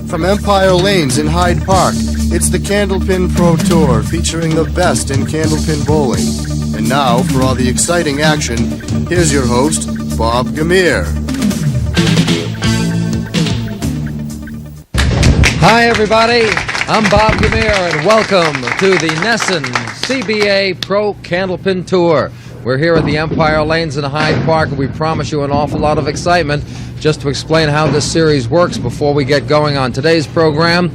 From Empire Lanes in Hyde Park, it's the Candlepin Pro Tour featuring the best in candlepin bowling. And now, for all the exciting action, here's your host, Bob Gamere. Hi, everybody. I'm Bob Gamere, and welcome to the NESN CBA Pro Candlepin Tour. We're here at the Empire Lanes in Hyde Park, and we promise you an awful lot of excitement. Just to explain how this series works before we get going on today's program,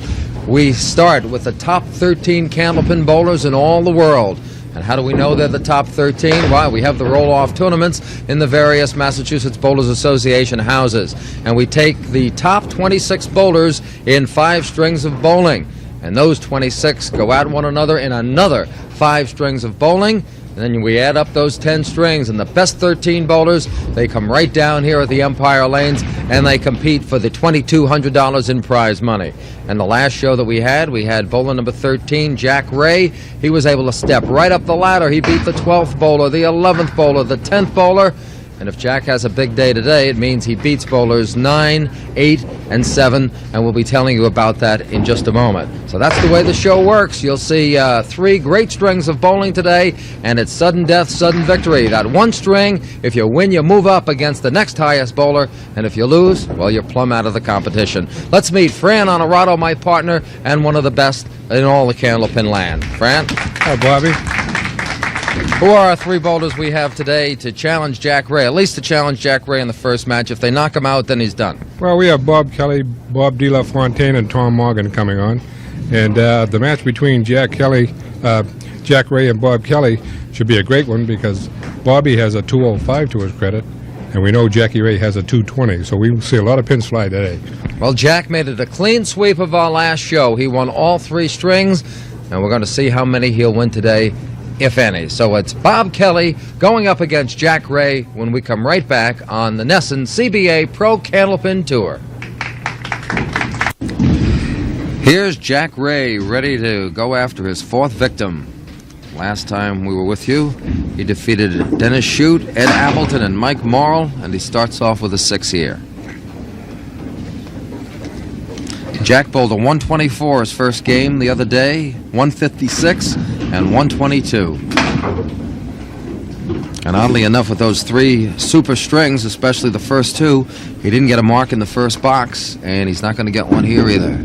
we start with the top 13 candlepin bowlers in all the world. And how do we know they're the top 13? Well, we have the roll-off tournaments in the various Massachusetts Bowlers Association houses. And we take the top 26 bowlers in 5 strings of bowling. And those 26 go at one another in another 5 strings of bowling. And then we add up those 10 strings, and the best 13 bowlers, they come right down here at the Empire Lanes, and they compete for the $2,200 in prize money. And the last show that we had bowler number 13, Jack Ray. He was able to step right up the ladder. He beat the 12th bowler, the 11th bowler, the 10th bowler. And if Jack has a big day today, it means he beats bowlers 9, 8, and 7, and we'll be telling you about that in just a moment. So that's the way the show works. You'll see 3 great strings of bowling today, and it's sudden death, sudden victory. That one string, if you win, you move up against the next highest bowler, and if you lose, well, you're plumb out of the competition. Let's meet Fran Onorato, my partner, and one of the best in all the candlepin land. Fran? Hi, Bobby. Who are our 3 bowlers we have today to challenge Jack Ray? At least to challenge Jack Ray in the first match. If they knock him out, then he's done. Well, we have Bob Kelly, Bob Delafontaine, and Tom Morgan coming on. And the match between Jack Ray and Bob Kelly should be a great one because Bobby has a 205 to his credit, and we know Jackie Ray has a 220, so we will see a lot of pins fly today. Well, Jack made it a clean sweep of our last show. He won all 3 strings, and we're going to see how many he'll win today, if any. So it's Bob Kelly going up against Jack Ray when we come right back on the NESN CBA Pro Candlepin Tour. Here's Jack Ray ready to go after his 4th victim. Last time we were with you, he defeated Dennis Shute, Ed Appleton, and Mike Morrill, and he starts off with a 6 here. Jack bowled a 124 his first game the other day, 156, and 122. And oddly enough, with those 3 super strings, especially the first 2, he didn't get a mark in the first box, and he's not going to get one here either.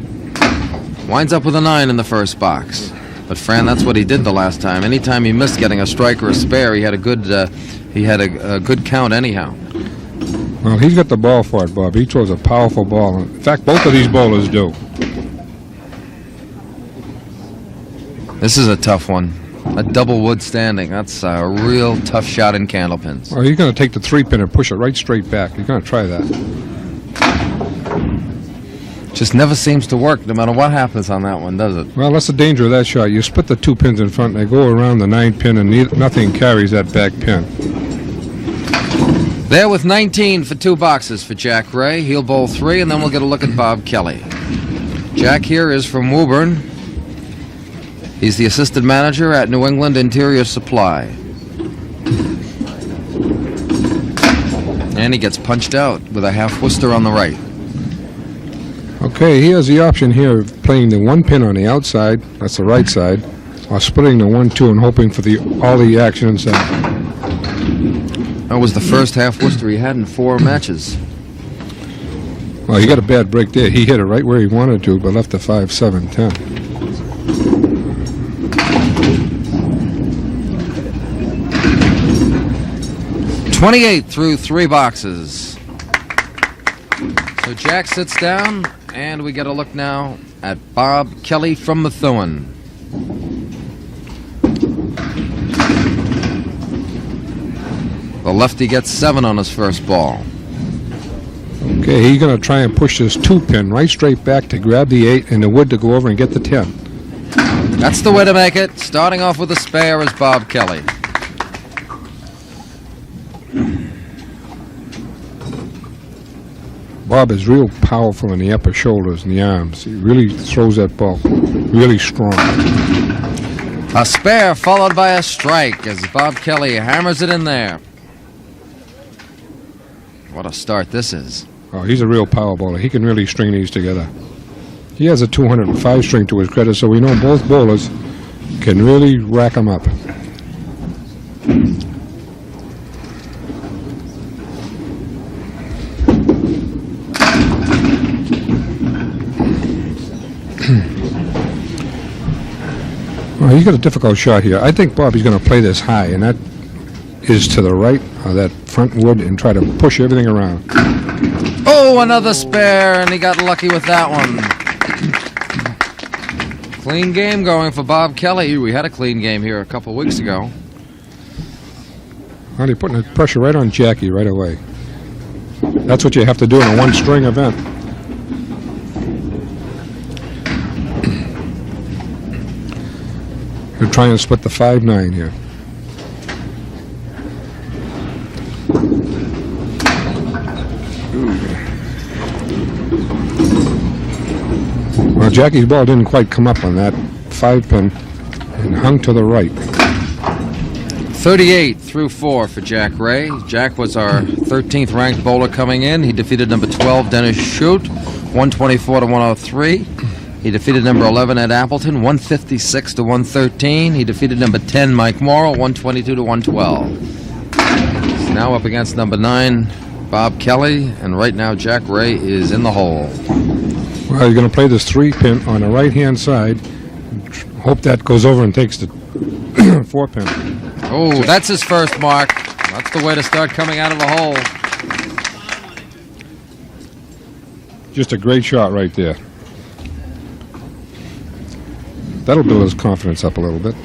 Winds up with a 9 in the first box. But Fran, that's what he did the last time. Anytime he missed getting a strike or a spare, he had a good count anyhow. Well, he's got the ball for it, Bob. He throws a powerful ball. In fact, both of these bowlers do. This is a tough one. A double wood standing. That's a real tough shot in candlepins. Well, he's going to take the 3-pin and push it right straight back. He's going to try that. Just never seems to work no matter what happens on that one, does it? Well, that's the danger of that shot. You split the 2 pins in front, and they go around the 9-pin, and nothing carries that back pin. There with 19 for 2 boxes for Jack Ray. He'll bowl 3, and then we'll get a look at Bob Kelly. Jack here is from Woburn. He's the assistant manager at New England Interior Supply. And he gets punched out with a half Worcester on the right. Okay, he has the option here of playing the 1 pin on the outside, that's the right side, or splitting the 1-2 and hoping for all the action inside. That was the first half Worcester he had in 4 matches. Well, he got a bad break there. He hit it right where he wanted to, but left the 5, 7, 10. .28 through 3 boxes. So Jack sits down, and we get a look now at Bob Kelly from Methuen. The lefty gets 7 on his first ball. Okay, he's going to try and push this 2-pin right straight back to grab the 8 and the wood to go over and get the 10. That's the way to make it. Starting off with a spare is Bob Kelly. Bob is real powerful in the upper shoulders and the arms. He really throws that ball really strong. A spare followed by a strike as Bob Kelly hammers it in there. What a start this is. Oh, he's a real power bowler. He can really string these together. He has a 205 string to his credit, so we know both bowlers can really rack him up. Well, he's got a difficult shot here. I think Bobby's going to play this high, and that is to the right of that front wood, and try to push everything around. Oh, another spare, and he got lucky with that one. Clean game going for Bob Kelly. We had a clean game here a couple weeks ago. Well, you're putting the pressure right on Jackie right away. That's what you have to do in a one-string event. You're trying to split the 5-9 here. Well, Jackie's ball didn't quite come up on that 5-pin and hung to the right. 38 through 4 for Jack Ray. Jack was our 13th ranked bowler coming in. He defeated number 12, Dennis Shute, 124 to 103. He defeated number 11, Ed Appleton, 156 to 113. He defeated number 10, Mike Morrow, 122 to 112. He's now up against number 9, Bob Kelly, and right now Jack Ray is in the hole. Well, he's going to play this 3-pin on the right-hand side. Hope that goes over and takes the 4-pin. Oh, that's his first mark. That's the way to start coming out of the hole. Just a great shot right there. That'll build his confidence up a little bit.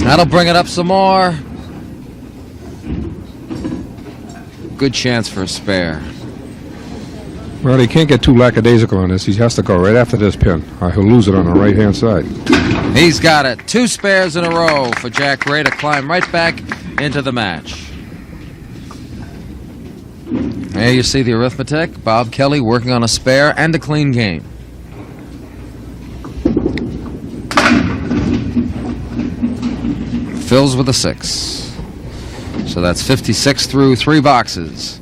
That'll bring it up some more. Good chance for a spare. Well, he can't get too lackadaisical on this. He has to go right after this pin, or he'll lose it on the right-hand side. He's got it. 2 spares in a row for Jack Ray to climb right back into the match. There you see the arithmetic. Bob Kelly working on a spare and a clean game. Fills with a 6. So that's 56 through 3 boxes.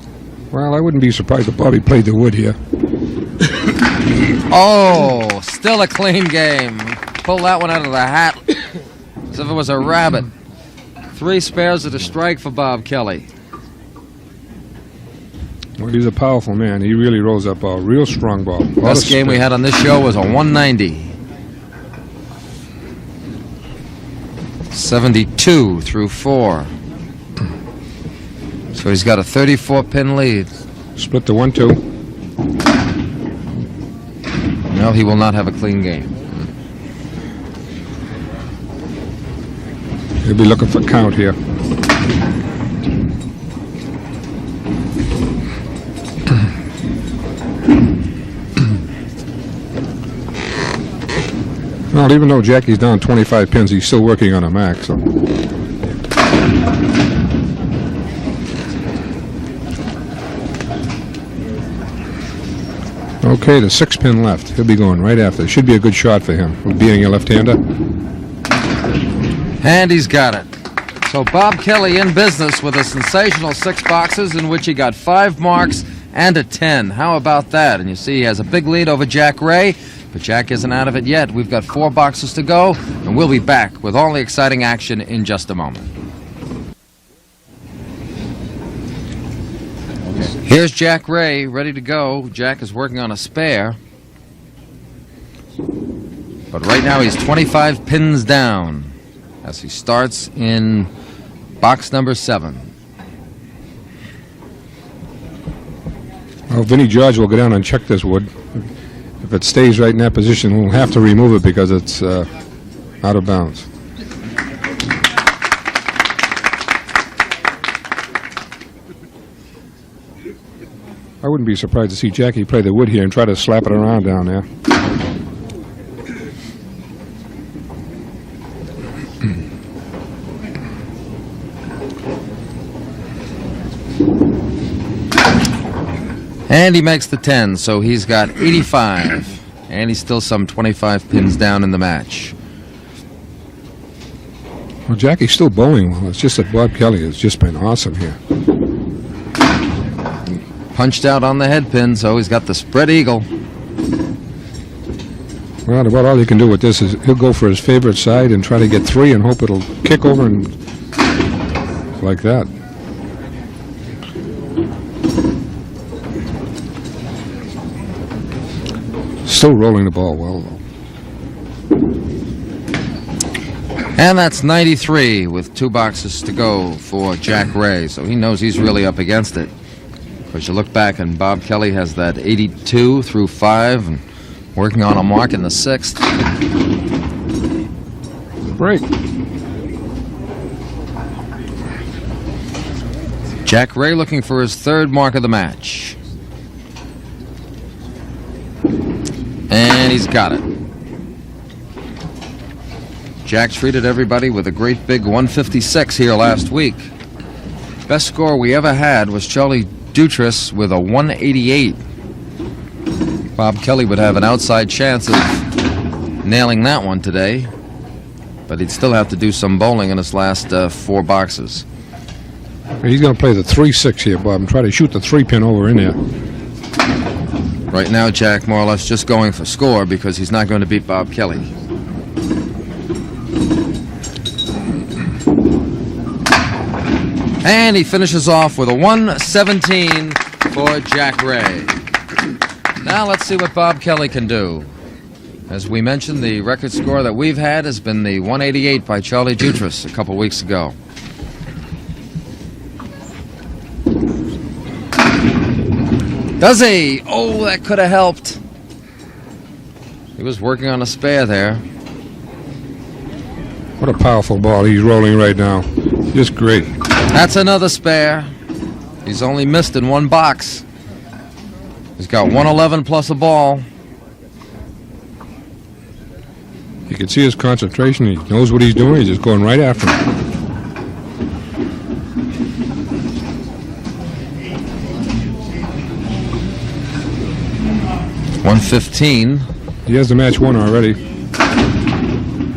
Well, I wouldn't be surprised if Bobby played the wood here. Oh, still a clean game. Pull that one out of the hat as if it was a rabbit. 3 spares at a strike for Bob Kelly. Well, he's a powerful man. He really rolls that ball. Real strong ball. Best game we had on this show was a 190. 72 through 4. So he's got a 34-pin lead. Split the 1-2. No, he will not have a clean game. He'll be looking for count here. Well, even though Jackie's down 25 pins, he's still working on a max. So. Okay, the 6-pin left. He'll be going right after. It should be a good shot for him, being a left-hander. And he's got it. So Bob Kelly in business with a sensational 6 boxes in which he got 5 marks and a 10. How about that? And you see he has a big lead over Jack Ray, but Jack isn't out of it yet. We've got 4 boxes to go, and we'll be back with all the exciting action in just a moment. Here's Jack Ray ready to go. Jack is working on a spare. But right now he's 25 pins down as he starts in box number 7. Well, Vinnie George will go down and check this wood. If it stays right in that position, we'll have to remove it because it's out of bounds. I wouldn't be surprised to see Jackie play the wood here and try to slap it around down there. And he makes the 10, so he's got 85. And he's still some 25 pins down in the match. Well, Jackie's still bowling well. It's just that Bob Kelly has just been awesome here. punched out on the head pin, so he's got the spread eagle. Well, about all you can do with this is he'll go for his favorite side and try to get 3 and hope it'll kick over and like that. Still rolling the ball well, though. And that's 93 with 2 boxes to go for Jack Ray, so he knows he's really up against it. Because you look back and Bob Kelly has that 82 through 5 and working on a mark in the 6th. Break. Jack Ray looking for his 3rd mark of the match. And he's got it. Jack treated everybody with a great big 156 here last week. Best score we ever had was Charlie Dutras with a 188. Bob Kelly would have an outside chance of nailing that one today, but he'd still have to do some bowling in his last 4 boxes. He's going to play the 3-6 here, Bob, and try to shoot the 3-pin over in there. Right now, Jack more or less just going for score because he's not going to beat Bob Kelly. And he finishes off with a 117 for Jack Ray. Now let's see what Bob Kelly can do. As we mentioned, the record score that we've had has been the 188 by Charlie Dutras a couple weeks ago. Does he? Oh, that could have helped. He was working on a spare there. What a powerful ball he's rolling right now. Just great. That's another spare. He's only missed in 1 box. He's got 111 plus a ball. You can see his concentration. He knows what he's doing. He's just going right after him. $115. He has the match won already.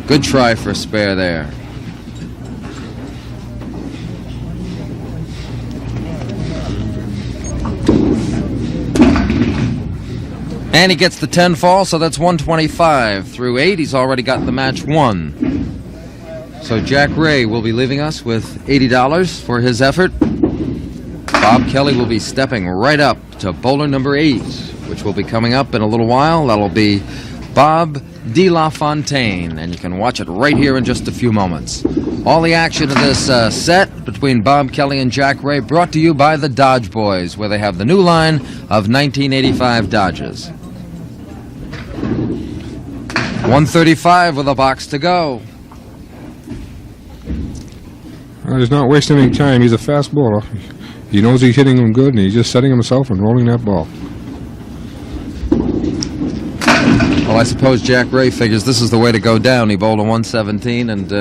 Good try for a spare there. And he gets the 10 fall, so that's 125. Through 8, he's already got the match won. So Jack Ray will be leaving us with $80 for his effort. Bob Kelly will be stepping right up to bowler number 8, which will be coming up in a little while. That'll be Bob Delafontaine, and you can watch it right here in just a few moments. All the action of this set between Bob Kelly and Jack Ray brought to you by the Dodge Boys, where they have the new line of 1985 Dodges. 135 with a box to go. Well, he's not wasting any time. He's a fast bowler. He knows he's hitting them good, and he's just setting himself and rolling that ball. Well, I suppose Jack Ray figures this is the way to go down. He bowled a 117, and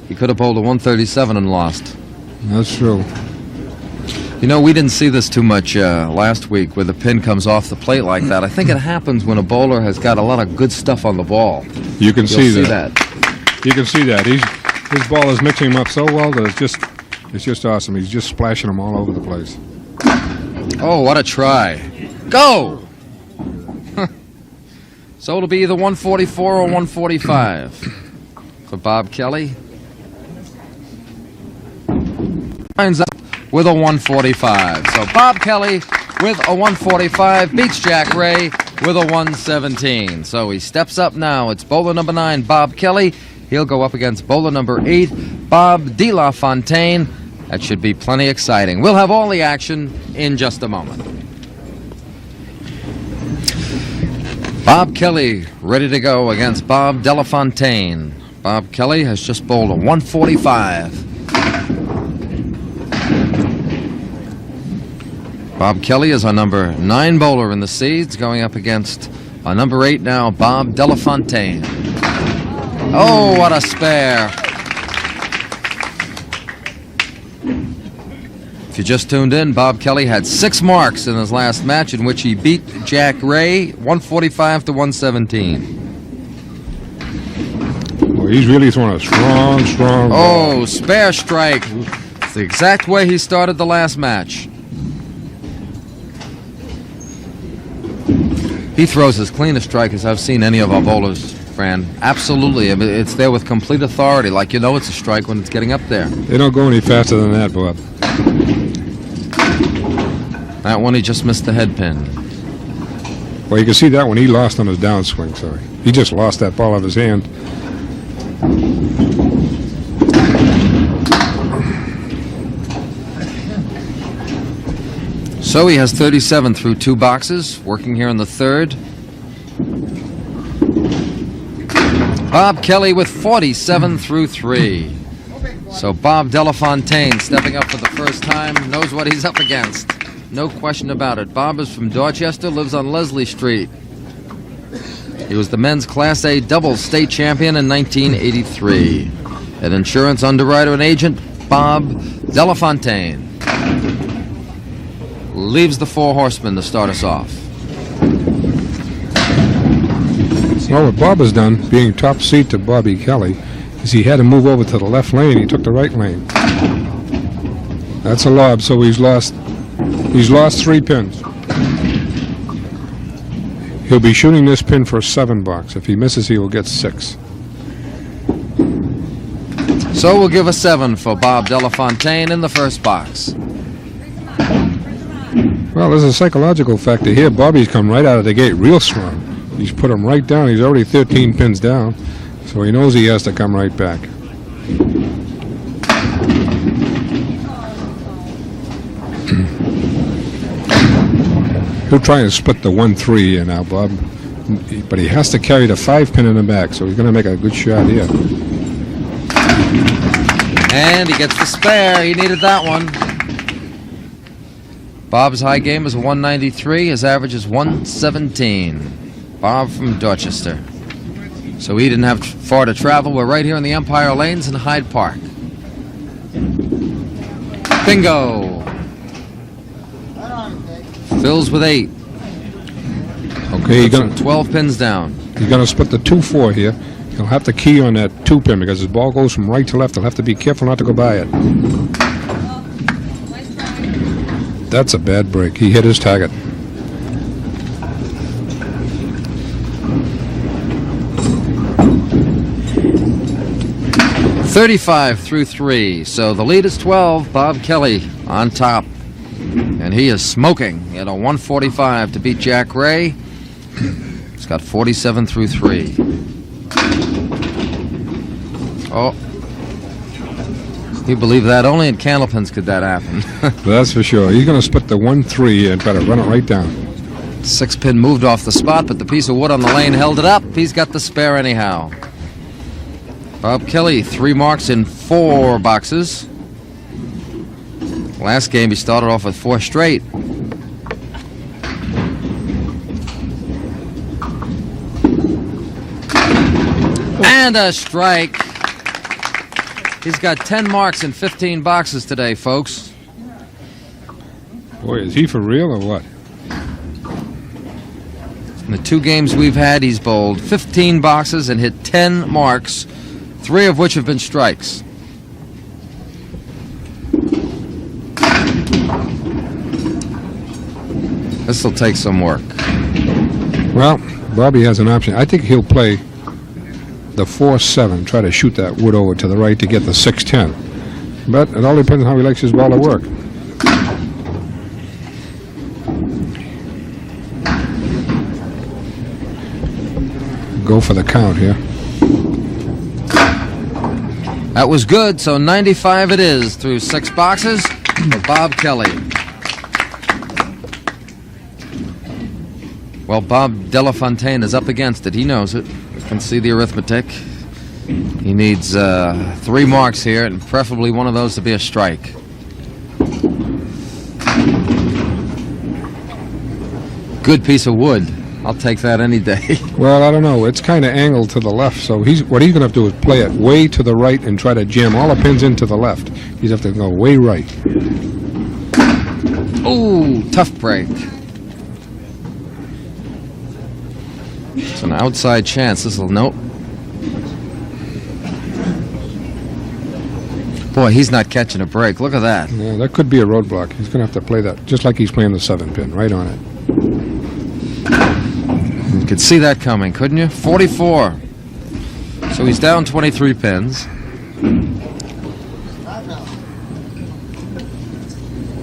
he could have bowled a 137 and lost. That's true. You know, we didn't see this too much last week where the pin comes off the plate like that. I think it happens when a bowler has got a lot of good stuff on the ball. You can You'll see that. You can see that. His ball is mixing him up so well that it's just awesome. He's just splashing them all over the place. Oh, what a try. Go! So it'll be either 144 or 145 for Bob Kelly. Lines up with a 145. So Bob Kelly with a 145 beats Jack Ray with a 117. So he steps up now. It's bowler number 9, Bob Kelly. He'll go up against bowler number 8, Bob Delafontaine. That should be plenty exciting. We'll have all the action in just a moment. Bob Kelly ready to go against Bob Delafontaine. Bob Kelly has just bowled a 145. Bob Kelly is our number 9 bowler in the seeds, going up against our number 8 now, Bob Delafontaine. Oh, what a spare. If you just tuned in, Bob Kelly had 6 marks in his last match in which he beat Jack Ray 145 to 117. Well, he's really throwing a strong ball. Oh, spare strike. It's the exact way he started the last match. He throws as clean a strike as I've seen any of our bowlers, Fran. Absolutely. I mean, it's there with complete authority, like you know it's a strike when it's getting up there. They don't go any faster than that, Bob. That one, he just missed the head pin. Well, you can see that one he lost on his downswing, sorry. He just lost that ball out of his hand. So he has 37 through 2 boxes, working here in the 3rd. Bob Kelly with 47 through 3. So Bob Delafontaine, stepping up for the first time, knows what he's up against. No question about it. Bob is from Dorchester, lives on Leslie Street. He was the men's Class A doubles state champion in 1983. An insurance underwriter and agent, Bob Delafontaine. Leaves the 4 horsemen to start us off. Well, what Bob has done, being top seat to Bobby Kelly, is he had to move over to the left lane. He took the right lane. That's a lob, so he's lost 3 pins. He'll be shooting this pin for a 7 box. If he misses, he will get 6. So we'll give a 7 for Bob Delafontaine in the first box. Well, there's a psychological factor here. Bobby's come right out of the gate real strong. He's put him right down. He's already 13 pins down, so he knows he has to come right back. He'll try and split the 1-3 here now, Bob, but he has to carry the 5 pin in the back, so he's going to make a good shot here. And he gets the spare. He needed that one. Bob's high game is 193. His average is 117. Bob from Dorchester. So he didn't have far to travel. We're right here in the Empire Lanes in Hyde Park. Bingo. Phil's with 8. Okay, he's going 12 pins down. He's going to split the 2-4 here. He'll have to key on that 2 pin because his ball goes from right to left. He'll have to be careful not to go by it. That's a bad break. He hit his target. .35 through 3. So the lead is 12. Bob Kelly on top. And he is smoking at a 145 to beat Jack Ray. He's got 47 through 3. Oh. You believe that? Only in Candlepins could that happen. That's for sure. He's going to split the 1-3 and try to run it right down. 6 pin moved off the spot, but the piece of wood on the lane held it up. He's got the spare anyhow. Bob Kelly, 3 marks in 4 boxes. Last game he started off with 4 straight. And a strike. He's got 10 marks in 15 boxes today, folks. Boy, is he for real or what? In the 2 games we've had, he's bowled 15 boxes and hit 10 marks, 3 of which have been strikes. This will take some work. Well, Bobby has an option. I think he'll play the 4-7, try to shoot that wood over to the right to get the 6-10. But it all depends on how he likes his ball to work. Go for the count here. That was good, so 95 it is through 6 boxes for Bob Kelly. Well, Bob Delafontaine is up against it. He knows it. You can see the arithmetic. He needs 3 marks here, and preferably one of those to be a strike. Good piece of wood. I'll take that any day. Well, I don't know. It's kind of angled to the left, so what he's going to have to do is play it way to the right and try to jam all the pins into the left. He's have to go way right. Ooh, tough break. It's an outside chance. This will, nope. Boy, he's not catching a break. Look at that. Yeah, that could be a roadblock. He's going to have to play that just like he's playing the 7 pin, right on it. You could see that coming, couldn't you? 44. So he's down 23 pins.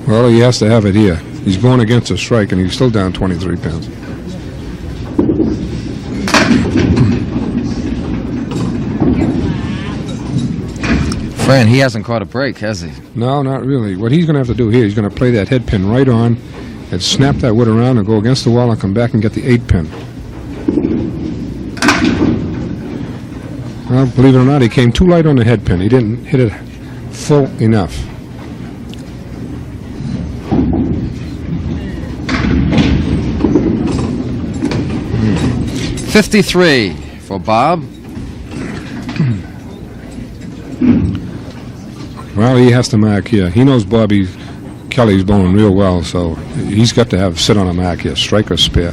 Well, he has to have it here. He's going against a strike, and he's still down 23 pins. Fran, he hasn't caught a break, has he? No, not really. What he's going to have to do here, he's going to play that head pin right on and snap that wood around and go against the wall and come back and get the 8 pin. Well, believe it or not, he came too light on the head pin. He didn't hit it full enough. Hmm. 53 for Bob. Well, he has to mark here. He knows Bobby Kelly's bowling real well, so he's got to have sit on a mark here, strike or spare.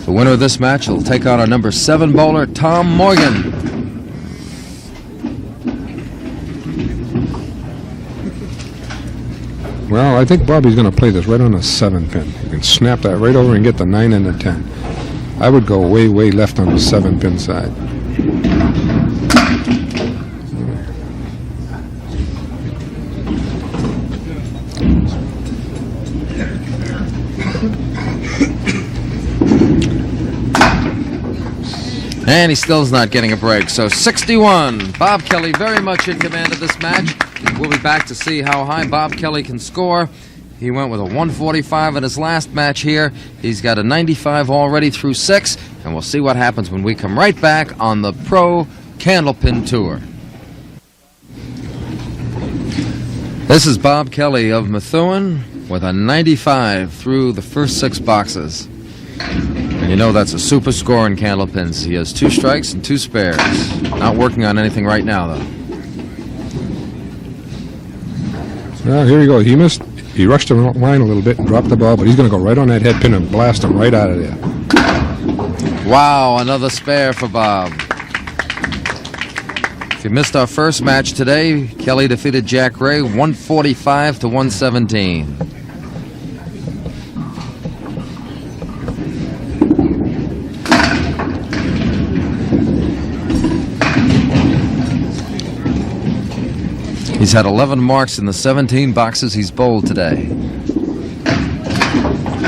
The winner of this match will take on our number 7 bowler, Tom Morgan. Well, I think Bobby's going to play this right on the 7 pin. You can snap that right over and get the 9 and the 10. I would go way, way left on the 7 pin side. And he still's not getting a break. So 61. Bob Kelly very much in command of this match. We'll be back to see how high Bob Kelly can score. He went with a 145 in his last match here. He's got a 95 already through 6. And we'll see what happens when we come right back on the Pro Candlepin Tour. This is Bob Kelly of Methuen with a 95 through the first 6 boxes. And you know that's a super score in Candlepins. He has 2 strikes and 2 spares. Not working on anything right now, though. Well, here we go. He missed. He rushed the line a little bit and dropped the ball, but he's going to go right on that head pin and blast him right out of there. Wow, another spare for Bob. If you missed our first match today, Kelly defeated Jack Ray 145 to 117. He's had 11 marks in the 17 boxes he's bowled today.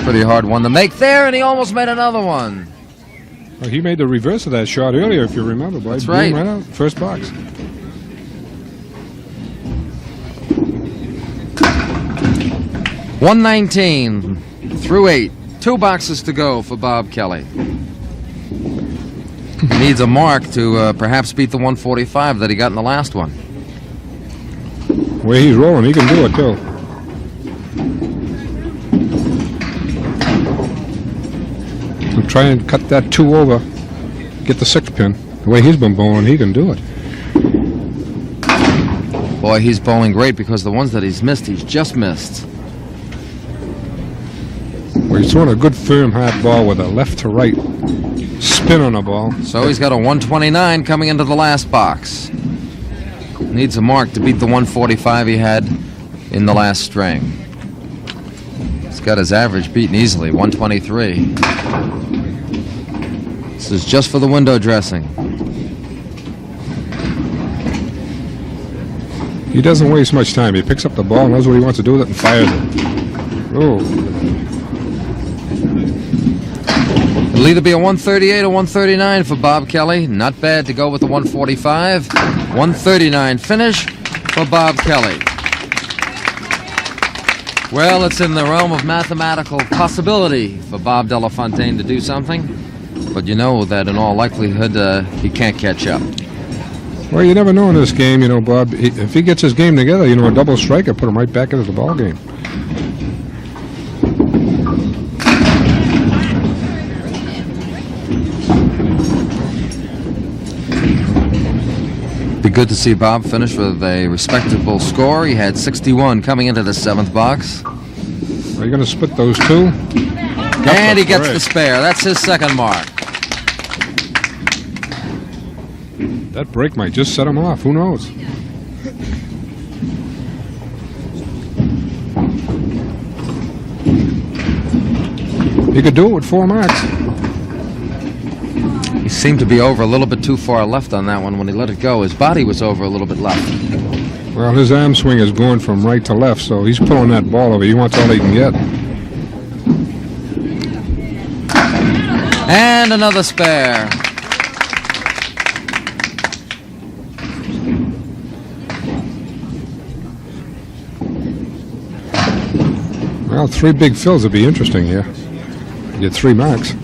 Pretty hard one to make there, and he almost made another one. Well, he made the reverse of that shot earlier, if you remember. Boy. That's right. Right out, first box. $119 through 8. 2 boxes to go for Bob Kelly. Needs a mark to perhaps beat the 145 that he got in the last one. The way he's rolling, he can do it, too. So try and cut that 2 over, get the 6 pin. The way he's been bowling, he can do it. Boy, he's bowling great because the ones that he's missed, he's just missed. Well, he's throwing a good firm hard ball with a left to right spin on the ball. So he's got a 129 coming into the last box. Needs a mark to beat the 145 he had in the last string. He's got his average beaten easily, 123. This is just for the window dressing. He doesn't waste much time. He picks up the ball, knows what he wants to do with it, and fires it. Oh. It'll either be a 138 or 139 for Bob Kelly. Not bad to go with the 145. 139 finish for Bob Kelly. Well, it's in the realm of mathematical possibility for Bob Delafontaine to do something. But you know that in all likelihood, he can't catch up. Well, you never know in this game, you know, Bob. If he gets his game together, you know, a double striker put him right back into the ball game. Be good to see Bob finish with a respectable score. He had 61 coming into the 7th box. Are you going to split those 2? And he gets the spare. That's his 2nd mark. That break might just set him off. Who knows? He could do it with 4 marks. He seemed to be over a little bit too far left on that one when he let it go. His body was over a little bit left. Well, his arm swing is going from right to left, so he's pulling that ball over. He wants all he can get. And another spare. Well, 3 big fills would be interesting here. You get 3 marks.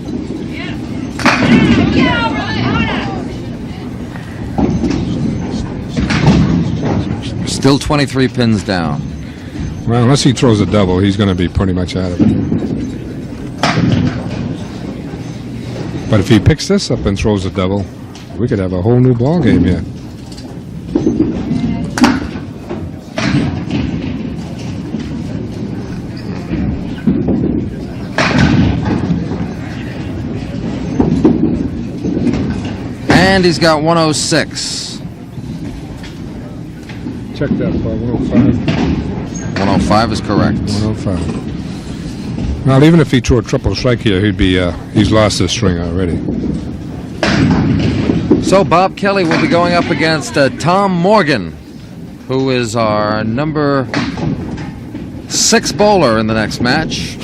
Still 23 pins down. Well, unless he throws a double, he's going to be pretty much out of it. But if he picks this up and throws a double, we could have a whole new ball game here. And he's got 106. Check that for 105. 105 is correct. 105. Well, even if he threw a triple strike here, he's lost this string already. So Bob Kelly will be going up against Tom Morgan, who is our number 6 bowler in the next match.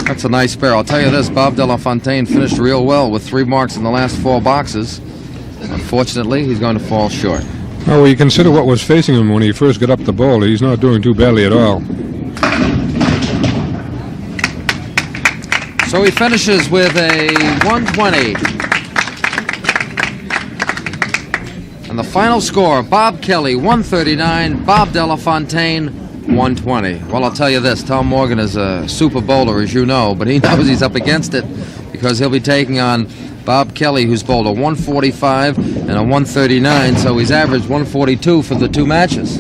That's a nice spare. I'll tell you this, Bob Delafontaine finished real well with 3 marks in the last 4 boxes. Unfortunately, he's going to fall short. Well, you consider what was facing him when he first got up the bowl. He's not doing too badly at all. So he finishes with a 120. And the final score, Bob Kelly 139, Bob Delafontaine 120. Well, I'll tell you this, Tom Morgan is a super bowler, as you know, but he knows he's up against it because he'll be taking on Bob Kelly, who's bowled a 145 and a 139, so he's averaged 142 for the 2 matches.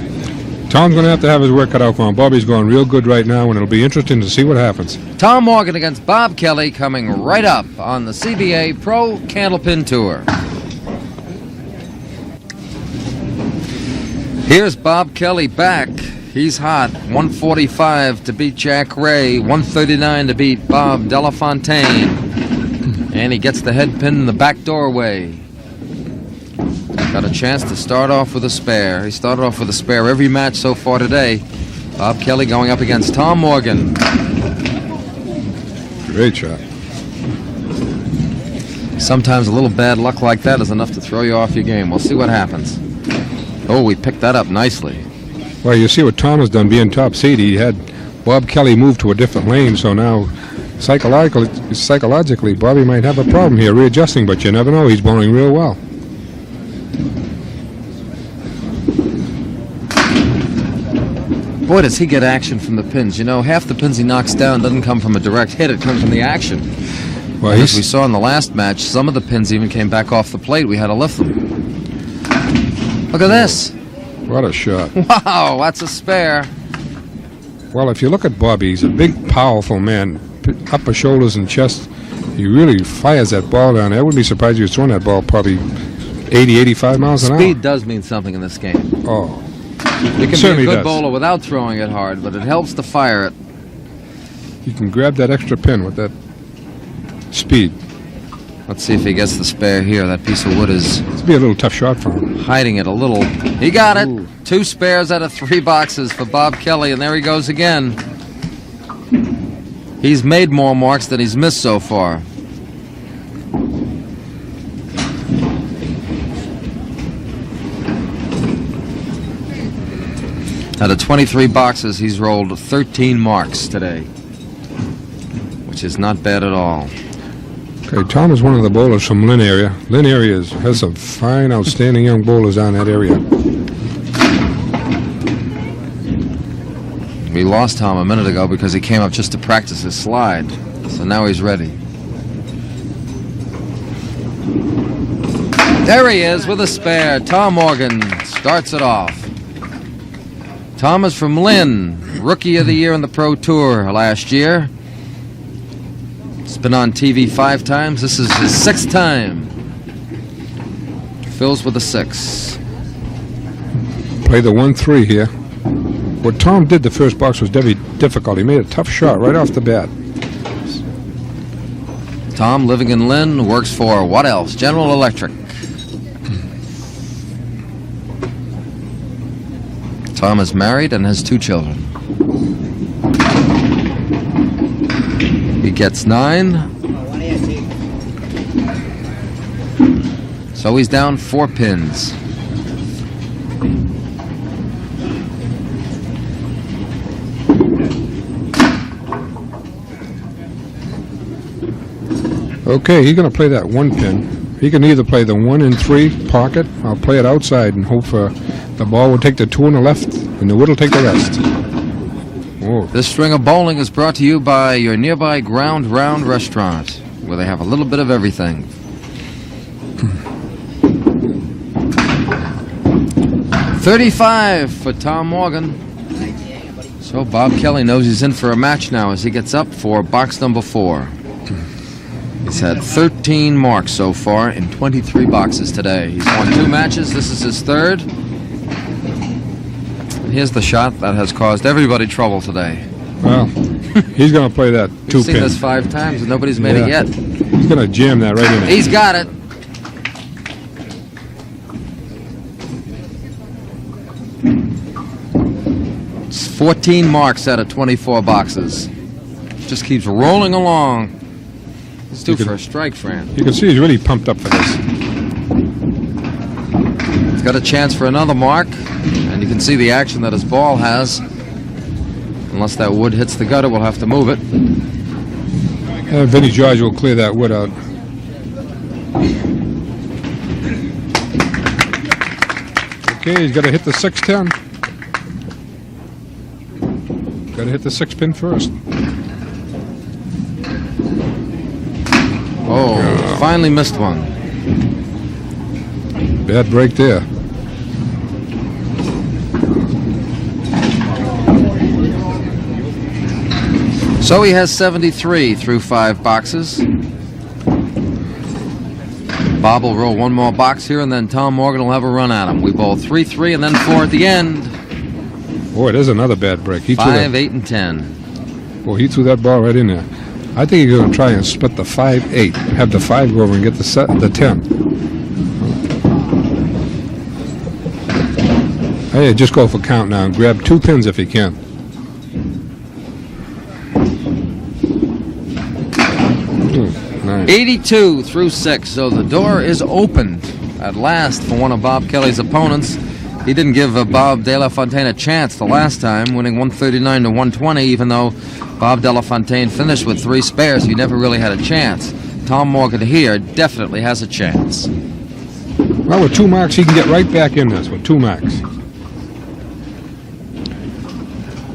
Tom's going to have his work cut out for him. Bobby's going real good right now, and it'll be interesting to see what happens. Tom Morgan against Bob Kelly coming right up on the CBA Pro Candlepin Tour. Here's Bob Kelly back. He's hot. 145 to beat Jack Ray. 139 to beat Bob Delafontaine. And he gets the head pin in the back doorway. Got a chance to start off with a spare. He started off with a spare every match so far today. Bob Kelly going up against Tom Morgan. Great shot. Sometimes a little bad luck like that is enough to throw you off your game. We'll see what happens. Oh, we picked that up nicely. Well, you see what Tom has done being top seed. He had Bob Kelly move to a different lane, so now psychologically, Bobby might have a problem here readjusting, but you never know. He's bowling real well. Boy, does he get action from the pins. You know, half the pins he knocks down doesn't come from a direct hit. It comes from the action. Well, as we saw in the last match, some of the pins even came back off the plate. We had to lift them. Look at this. What a shot. Wow, that's a spare. Well, if you look at Bobby, he's a big, powerful man. Upper shoulders and chest. He really fires that ball down. I wouldn't be surprised if he was throwing that ball probably 80, 85 miles an hour. Speed does mean something in this game. Oh. You can be a good bowler without throwing it hard, but it helps to fire it. You can grab that extra pin with that speed. Let's see if he gets the spare here. That piece of wood is... It's be a little tough shot for him. Hiding it a little. He got it. Ooh. 2 spares out of 3 boxes for Bob Kelly, and there he goes again. He's made more marks than he's missed so far. Out of 23 boxes, he's rolled 13 marks today, which is not bad at all. Okay, Tom is one of the bowlers from Lynn area. Lynn area has some fine, outstanding young bowlers down that area. We lost Tom a minute ago because he came up just to practice his slide. So now he's ready. There he is with a spare. Tom Morgan starts it off. Tom is from Lynn, Rookie of the Year in the Pro Tour last year. He's been on TV 5 times. This is his 6th time. Phil's with a 6. play the 1-3 here. What Tom did the first box was very difficult. He made a tough shot right off the bat. Tom, living in Lynn, works for what else? General Electric. Tom is married and has 2 children. He gets 9. So he's down 4 pins. Okay, he's going to play that 1 pin. He can either play the 1 and 3 pocket. I'll play it outside and hope for the ball will take the 2 on the left and the wood will take the rest. Whoa. This string of bowling is brought to you by your nearby Ground Round restaurant, where they have a little bit of everything. $35 for Tom Morgan. So Bob Kelly knows he's in for a match now as he gets up for box number 4. He's had 13 marks so far in 23 boxes today. He's won 2 matches. This is his 3rd. Here's the shot that has caused everybody trouble today. Well, he's going to play that 2 pin. We've seen this 5 times and nobody's made it yet. He's going to jam that right in there. He's got it. It's 14 marks out of 24 boxes. Just keeps rolling along. It's due for a strike, Fran. You can see he's really pumped up for this. He's got a chance for another mark, and you can see the action that his ball has. Unless that wood hits the gutter, we'll have to move it. Vinnie George will clear that wood out. Okay, he's got to hit the 6-10. Got to hit the 6 pin first. Oh, finally missed one. Bad break there. So he has 73 through 5 boxes. Bob will roll 1 more box here, and then Tom Morgan will have a run at him. We bowl 3-3 and then 4 at the end. Boy, there's another bad break. 5, 8, and 10. Boy, he threw that ball right in there. I think he's going to try and split the 5-8. Have the 5 go over and get the 10. Hey, just go for count now and grab 2 pins if he can. Nice. 82 through 6, so the door is opened at last for one of Bob Kelly's opponents. He didn't give Bob Delafontaine a chance the last time, winning 139 to 120, even though Bob Delafontaine finished with 3 spares. He never really had a chance. Tom Morgan here definitely has a chance. Well, with 2 marks, he can get right back in this with 2 marks.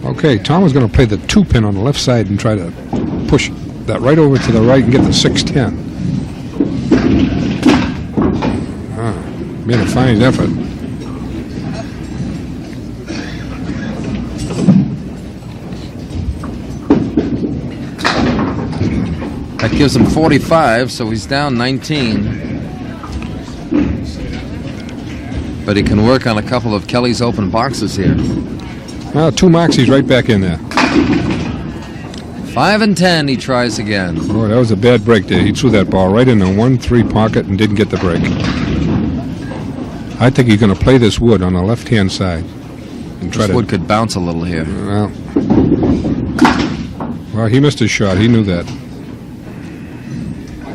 Okay, Tom is going to play the 2 pin on the left side and try to push that right over to the right and get the 6-10. Made a fine effort. That gives him 45, so he's down 19. But he can work on a couple of Kelly's open boxes here. Well, 2 marks, he's right back in there. 5 and 10, he tries again. Oh, that was a bad break there. He threw that ball right in the 1-3 pocket and didn't get the break. I think he's going to play this wood on the left-hand side. And try this wood could bounce a little here. Well, he missed his shot. He knew that.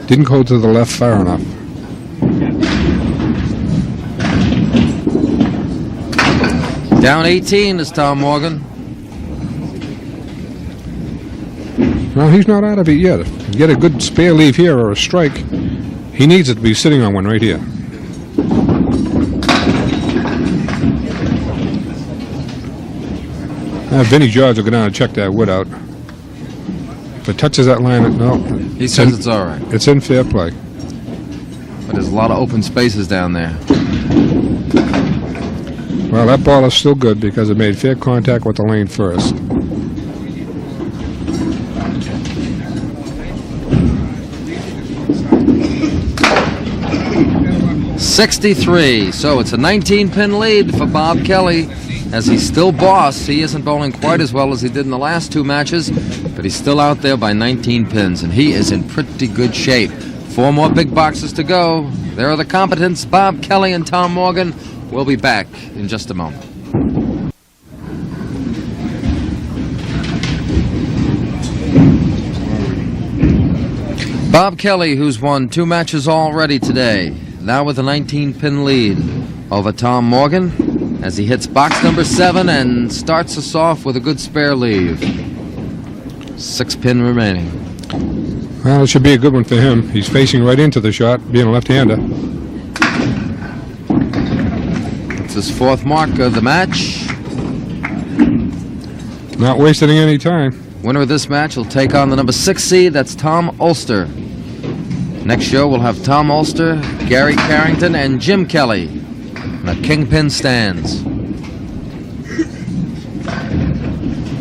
Didn't go to the left far enough. Down 18 is Tom Morgan. Well, he's not out of it yet. If you get a good spare leave here or a strike, he needs it to be sitting on one right here. Vinnie George will go down and check that wood out. If it touches that line, no. He says it's all right. It's in fair play. But there's a lot of open spaces down there. Well, that ball is still good because it made fair contact with the lane first. 63. So it's a 19-pin lead for Bob Kelly, as he's still boss. He isn't bowling quite as well as he did in the last two matches, but he's still out there by 19 pins, and he is in pretty good shape. 4 more big boxes to go. There are the competents, Bob Kelly and Tom Morgan. We'll be back in just a moment. Bob Kelly, who's won 2 matches already today, now with a 19-pin lead over Tom Morgan, as he hits box number 7 and starts us off with a good spare leave. 6-pin remaining. Well, it should be a good one for him. He's facing right into the shot, being a left-hander. It's his 4th mark of the match. Not wasting any time. Winner of this match will take on the number 6 seed. That's Tom Ulster. Next show we'll have Tom Ulster, Gary Carrington, and Jim Kelly in a kingpin stands.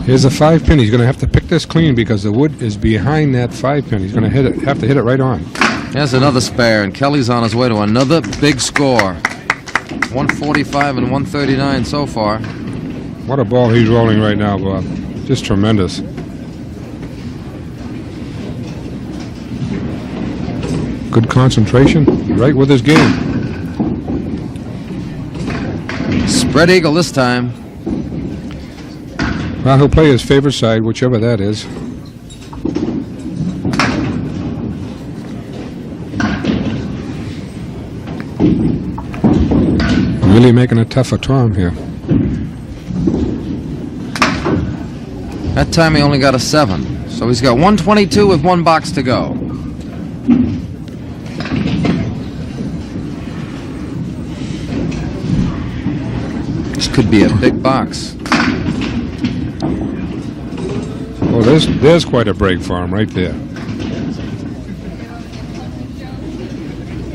Here's a 5-pin. He's going to have to pick this clean because the wood is behind that 5-pin. He's going to have to hit it right on. There's another spare, and Kelly's on his way to another big score. 145 and 139 so far. What a ball he's rolling right now, Bob. Just tremendous. Good concentration, right with his game. Spread eagle this time. Well, he'll play his favorite side, whichever that is. Really making it tough for Tom here. That time he only got a 7. So he's got 122 with 1 box to go. This could be a big box. Oh, there's quite a break for him right there.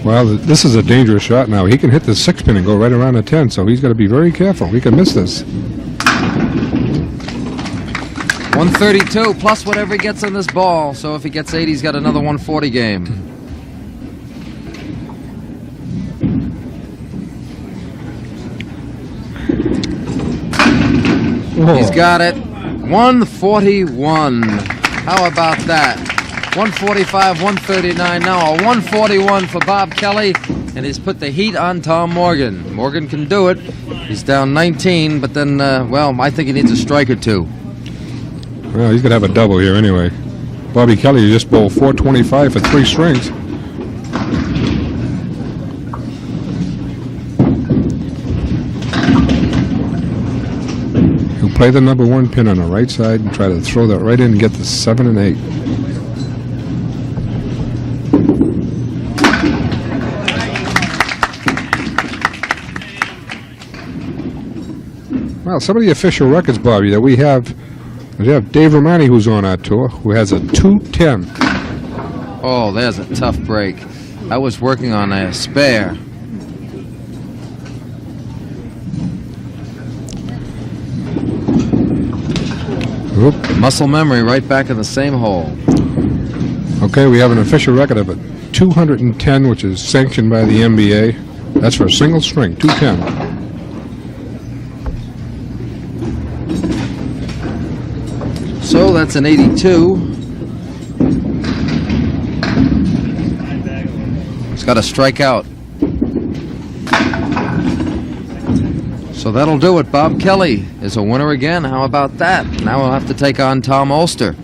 Well, this is a dangerous shot now. He can hit the 6-pin and go right around the 10, so he's got to be very careful. He can miss this. 132 plus whatever he gets on this ball. So if he gets 8, he's got another 140 game. Whoa. He's got it. 141. How about that? 145, 139. Now a 141 for Bob Kelly, and he's put the heat on Tom Morgan. Morgan can do it. He's down 19, but then, well, I think he needs a strike or 2. Well, he's going to have a double here anyway. Bobby Kelly just bowled 425 for 3 strings. He'll play the number 1 pin on the right side and try to throw that right in and get the 7 and 8. Well, some of the official records, Bobby, that we have Dave Romani, who's on our tour, who has a 210. Oh, there's a tough break. I was working on a spare. Oop. Muscle memory right back in the same hole. Okay, we have an official record of it. 210, which is sanctioned by the NBA. That's for a single string, 210. So that's an 82. He's got to strike out. So that'll do it. Bob Kelly is a winner again. How about that? Now we'll have to take on Tom Ulster.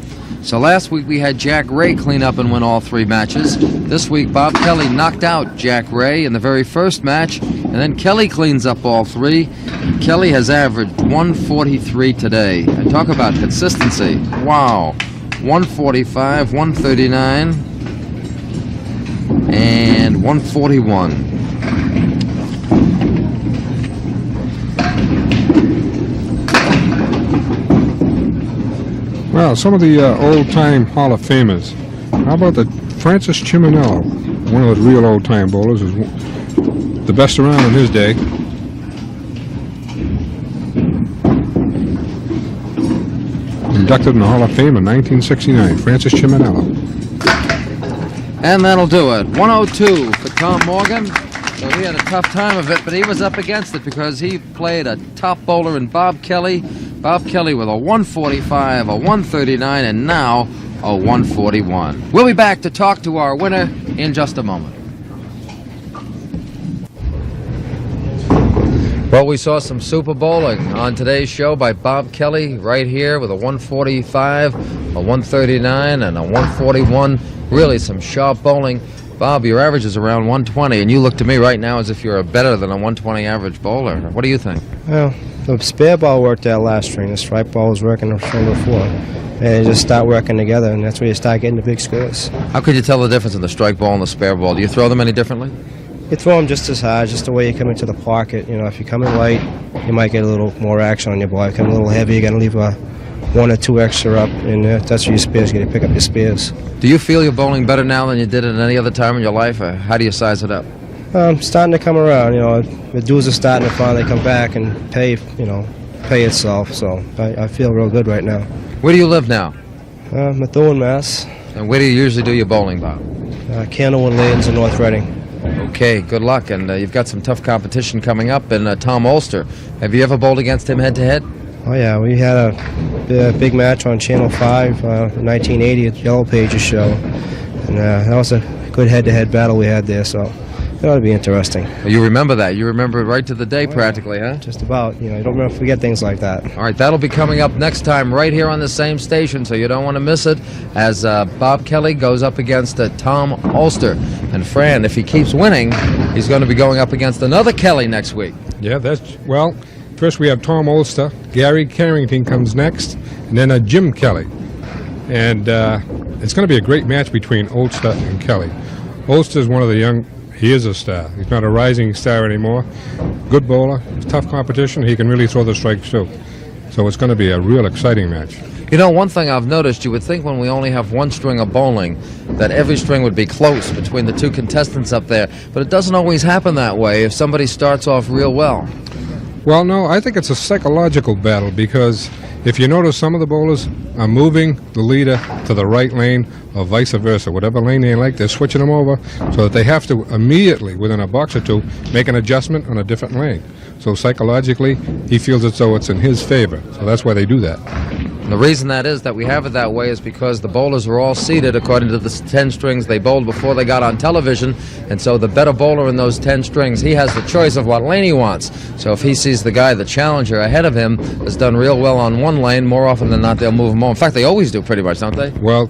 So last week we had Jack Ray clean up and win all 3 matches. This week Bob Kelly knocked out Jack Ray in the very first match, and then Kelly cleans up all 3. Kelly has averaged 143 today. And talk about consistency. Wow. 145, 139, and 141. Well, some of the old-time Hall of Famers. How about the Francis Chiminello, one of those real old-time bowlers, who's the best around in his day. Inducted in the Hall of Fame in 1969, Francis Chiminello. And that'll do it. 102 for Tom Morgan. So he had a tough time of it, but he was up against it because he played a top bowler in Bob Kelly. Bob Kelly with a 145, a 139, and now a 141. We'll be back to talk to our winner in just a moment. Well, we saw some super bowling on today's show by Bob Kelly right here with a 145, a 139, and a 141. Really some sharp bowling. Bob, your average is around 120, and you look to me right now as if you're better than a 120 average bowler. What do you think? Well, the spare ball worked that last string. The strike ball was working the string before. And they just start working together, and that's where you start getting the big scores. How could you tell the difference in the strike ball and the spare ball? Do you throw them any differently? You throw them just as hard, just the way you come into the pocket. You know, if you come in light, you might get a little more action on your ball. If you come a little heavy, you got to leave one or two extra up, and that's where your spears. You got to pick up your spears. Do you feel you're bowling better now than you did at any other time in your life, or how do you size it up? Starting to come around. You know, the dues are starting to finally come back and pay itself. So I feel real good right now. Where do you live now? Methuen, Mass. And where do you usually do your bowling, Bob? Candlepin Lanes in North Reading. Okay, good luck, and you've got some tough competition coming up in Tom Olster. Have you ever bowled against him head-to-head? Oh, yeah, we had a big match on Channel 5 in 1980 at Yellow Pages show, and that was a good head-to-head battle we had there, so it ought to be interesting. You remember that. You remember it right to the day practically, huh? Just about. You know, you don't forget things like that. All right, that'll be coming up next time right here on the same station, so you don't want to miss it, as Bob Kelly goes up against Tom Olster. And Fran, if he keeps winning, he's going to be going up against another Kelly next week. Yeah, well, first we have Tom Olster. Gary Carrington comes next, and then Jim Kelly. And it's going to be a great match between Olster and Kelly. Olster's one of the young... He is a star. He's not a rising star anymore. Good bowler. It's tough competition. He can really throw the strikes too. So it's going to be a real exciting match. You know, one thing I've noticed, you would think when we only have one string of bowling that every string would be close between the two contestants up there, but it doesn't always happen that way if somebody starts off real well. Well, no, I think it's a psychological battle because if you notice, some of the bowlers are moving the leader to the right lane or vice versa. Whatever lane they like, they're switching them over so that they have to immediately, within a box or two, make an adjustment on a different lane. So psychologically, he feels as though it's in his favor. So that's why they do that. And the reason that is that we have it that way is because the bowlers are all seated according to the 10 strings they bowled before they got on television, and so the better bowler in those 10 strings, he has the choice of what lane he wants. So if he sees the guy, the challenger ahead of him, has done real well on one lane, more often than not they'll move him on. In fact, they always do pretty much, don't they? Well,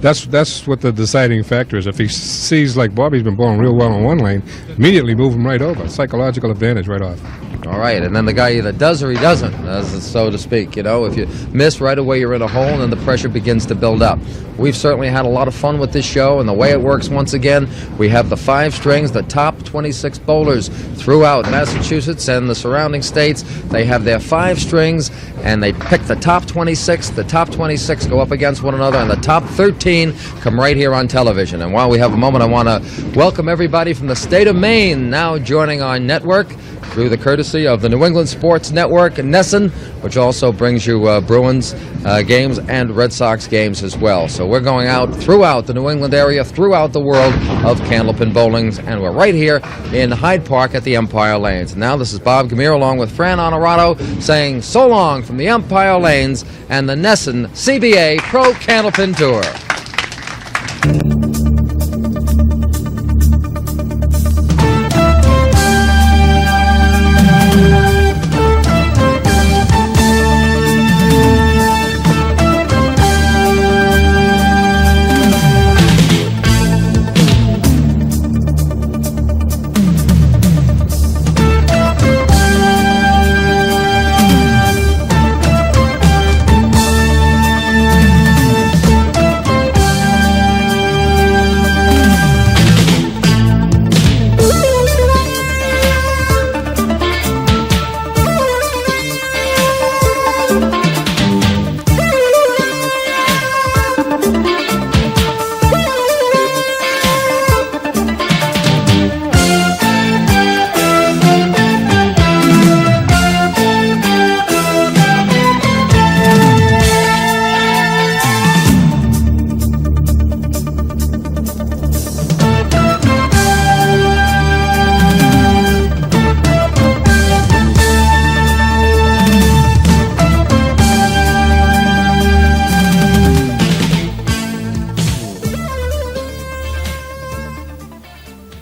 that's what the deciding factor is. If he sees, like Bobby's been bowling real well on one lane, immediately move him right over. Psychological advantage right off. All right, and then the guy either does or he doesn't, so to speak. You know, if you miss right away, you're in a hole, and then the pressure begins to build up. We've certainly had a lot of fun with this show, and the way it works, once again, we have the 5 strings, the top 26 bowlers throughout Massachusetts and the surrounding states. They have their 5 strings, and they pick the top 26. The top 26 go up against one another, and the top 13 come right here on television. And while we have a moment, I want to welcome everybody from the state of Maine now joining our network through the courtesy of the New England Sports Network, NESN, which also brings you Bruins games and Red Sox games as well. So we're going out throughout the New England area, throughout the world of Candlepin bowlings, and we're right here in Hyde Park at the Empire Lanes. Now this is Bob Gamere along with Fran Onorato saying so long from the Empire Lanes and the NESN CBA Pro Candlepin Tour.